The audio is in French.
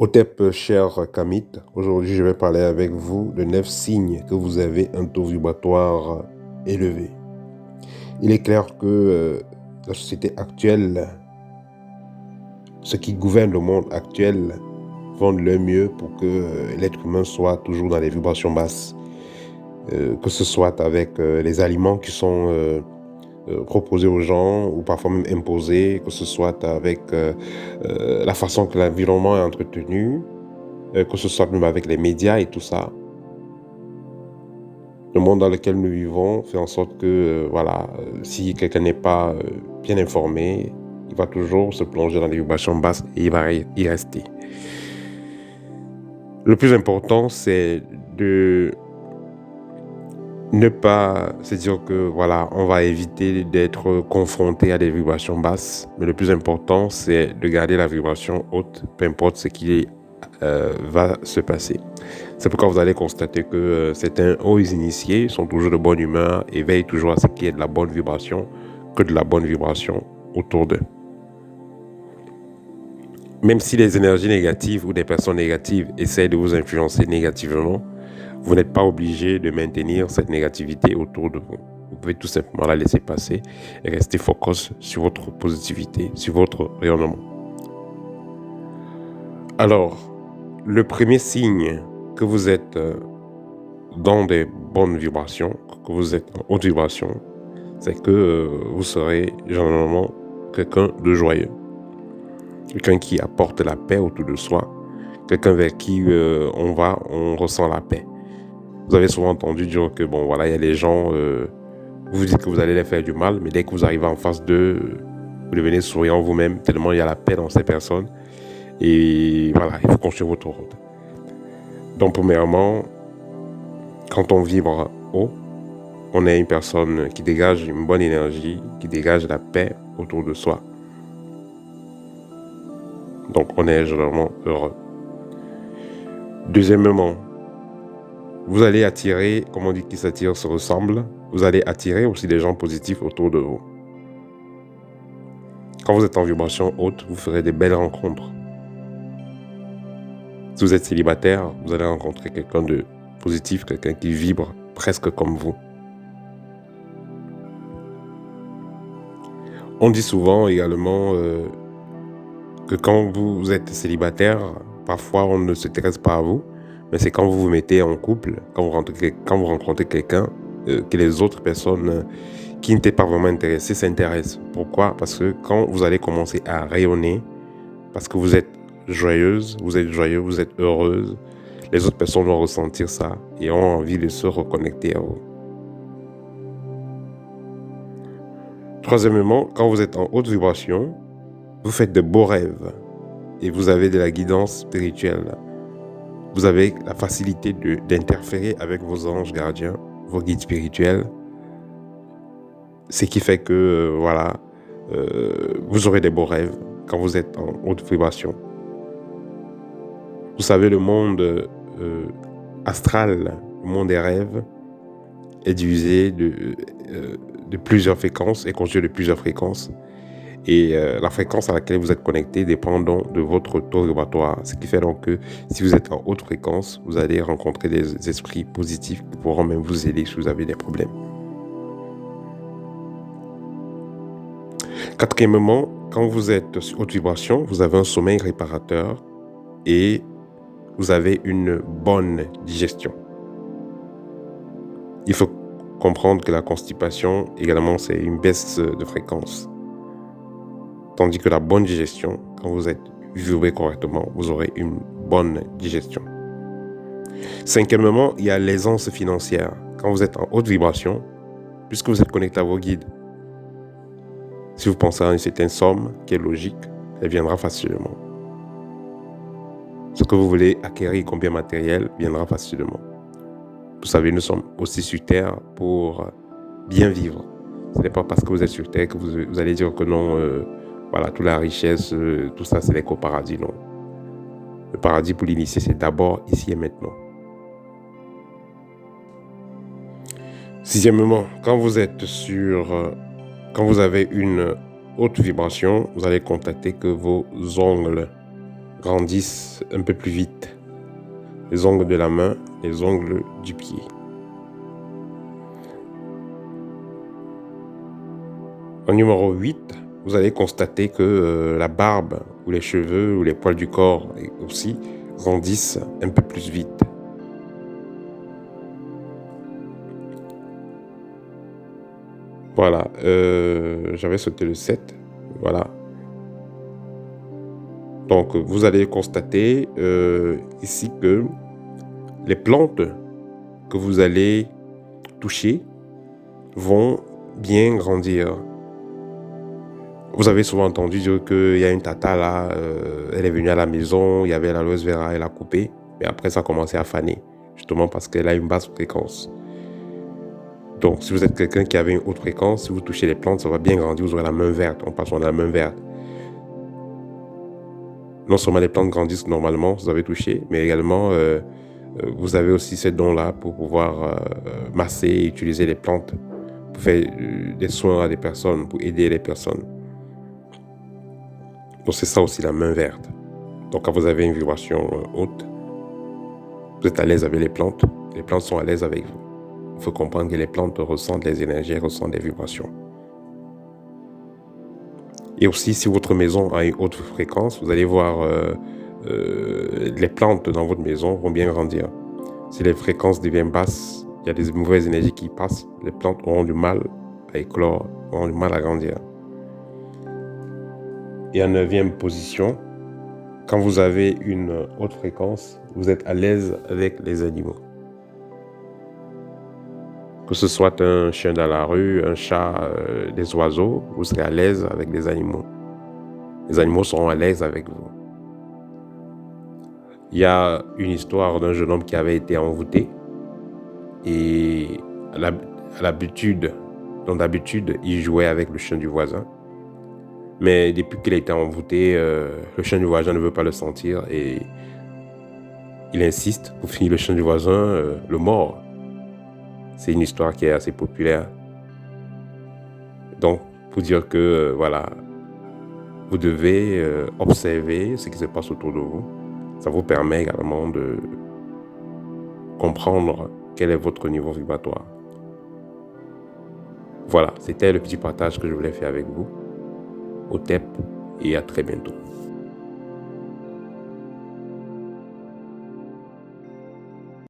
Otep, cher Kamit, aujourd'hui je vais parler avec vous de 9 signes que vous avez un taux vibratoire élevé. Il est clair que la société actuelle, ceux qui gouvernent le monde actuel, font de leur mieux pour que l'être humain soit toujours dans les vibrations basses. Que ce soit avec les aliments qui sont proposés aux gens ou parfois même imposés, que ce soit avec la façon que l'environnement est entretenu, que ce soit même avec les médias et tout ça. Le monde dans lequel nous vivons fait en sorte que, si quelqu'un n'est pas bien informé, il va toujours se plonger dans les vibrations basses et il va y rester. Le plus important, c'est de ne pas se dire que, on va éviter d'être confronté à des vibrations basses. Mais le plus important, c'est de garder la vibration haute, peu importe ce qui va se passer. C'est pourquoi vous allez constater que certains hauts initiés sont toujours de bonne humeur et veillent toujours à ce qu'il y ait de la bonne vibration, que de la bonne vibration autour d'eux. Même si les énergies négatives ou des personnes négatives essaient de vous influencer négativement, vous n'êtes pas obligé de maintenir cette négativité autour de vous. Vous pouvez tout simplement la laisser passer et rester focus sur votre positivité, sur votre rayonnement. Alors, le premier signe que vous êtes dans des bonnes vibrations, que vous êtes en haute vibration, c'est que vous serez généralement quelqu'un de joyeux. Quelqu'un qui apporte la paix autour de soi. Quelqu'un vers qui on ressent la paix. Vous avez souvent entendu dire que, il y a des gens, vous dites que vous allez les faire du mal, mais dès que vous arrivez en face d'eux, vous devenez souriant vous-même, tellement il y a la paix dans ces personnes. Et voilà, il faut construire votre route. Donc, premièrement, quand on vibre haut, on est une personne qui dégage une bonne énergie, qui dégage la paix autour de soi. Donc, on est généralement heureux. Deuxièmement, vous allez attirer, comme on dit qui s'attire se ressemble, vous allez attirer aussi des gens positifs autour de vous. Quand vous êtes en vibration haute, vous ferez des belles rencontres. Si vous êtes célibataire, vous allez rencontrer quelqu'un de positif, quelqu'un qui vibre presque comme vous. On dit souvent également que quand vous êtes célibataire, parfois on ne s'intéresse pas à vous, mais c'est quand vous vous mettez en couple, quand vous rencontrez quelqu'un, que les autres personnes qui n'étaient pas vraiment intéressées s'intéressent. Pourquoi? Parce que quand vous allez commencer à rayonner, parce que vous êtes joyeuse, vous êtes joyeux, vous êtes heureuse, les autres personnes vont ressentir ça et ont envie de se reconnecter à vous. Troisièmement, quand vous êtes en haute vibration, vous faites de beaux rêves et vous avez de la guidance spirituelle. Vous avez la facilité d'interférer avec vos anges gardiens, vos guides spirituels, ce qui fait que vous aurez des beaux rêves quand vous êtes en haute vibration. Vous savez, le monde astral, le monde des rêves, est divisé de plusieurs fréquences et constitué de plusieurs fréquences. Et la fréquence à laquelle vous êtes connecté dépend donc de votre taux vibratoire. Ce qui fait donc que si vous êtes en haute fréquence, vous allez rencontrer des esprits positifs qui pourront même vous aider si vous avez des problèmes. Quatrièmement, quand vous êtes sur haute vibration, vous avez un sommeil réparateur et vous avez une bonne digestion. Il faut comprendre que la constipation, également, c'est une baisse de fréquence. Tandis que la bonne digestion, quand vous êtes vibré correctement, vous aurez une bonne digestion. Cinquièmement, il y a l'aisance financière. Quand vous êtes en haute vibration, puisque vous êtes connecté à vos guides, si vous pensez à une certaine somme qui est logique, elle viendra facilement. Ce que vous voulez acquérir comme bien matériel viendra facilement. Vous savez, nous sommes aussi sur Terre pour bien vivre. Ce n'est pas parce que vous êtes sur Terre que vous allez dire que non, toute la richesse, tout ça, c'est qu'au paradis, non. Le paradis pour l'initié, c'est d'abord ici et maintenant. Sixièmement, quand vous avez une haute vibration, vous allez constater que vos ongles grandissent un peu plus vite. Les ongles de la main, les ongles du pied. En numéro 8, vous allez constater que la barbe ou les cheveux ou les poils du corps aussi grandissent un peu plus vite. Voilà, j'avais sauté le 7, voilà. Donc, vous allez constater ici que les plantes que vous allez toucher vont bien grandir. Vous avez souvent entendu dire qu'il y a une tata là, elle est venue à la maison, il y avait l'aloe vera, elle a coupé, mais après ça a commencé à faner, justement parce qu'elle a une basse fréquence. Donc, si vous êtes quelqu'un qui avait une haute fréquence, si vous touchez les plantes, ça va bien grandir, vous aurez la main verte, on passe sur la main verte. Non seulement les plantes grandissent normalement, vous avez touché, mais également vous avez aussi ce don-là pour pouvoir masser et utiliser les plantes pour faire des soins à des personnes, pour aider les personnes. Donc c'est ça aussi la main verte. Donc quand vous avez une vibration haute, vous êtes à l'aise avec les plantes sont à l'aise avec vous. Il faut comprendre que les plantes ressentent les énergies, ressentent les vibrations. Et aussi, si votre maison a une haute fréquence, vous allez voir les plantes dans votre maison vont bien grandir. Si les fréquences deviennent basses, il y a des mauvaises énergies qui passent, les plantes auront du mal à éclore, auront du mal à grandir. Et en 9e position, quand vous avez une haute fréquence, vous êtes à l'aise avec les animaux. Que ce soit un chien dans la rue, un chat, des oiseaux, vous serez à l'aise avec les animaux. Les animaux seront à l'aise avec vous. Il y a une histoire d'un jeune homme qui avait été envoûté et d'habitude, il jouait avec le chien du voisin. Mais depuis qu'il a été envoûté, le chien du voisin ne veut pas le sentir et il insiste pour finir le chien du voisin le mord. C'est une histoire qui est assez populaire. Donc, pour dire que voilà, vous devez observer ce qui se passe autour de vous. Ça vous permet également de comprendre quel est votre niveau vibratoire. Voilà, c'était le petit partage que je voulais faire avec vous. Au TEP et à très bientôt.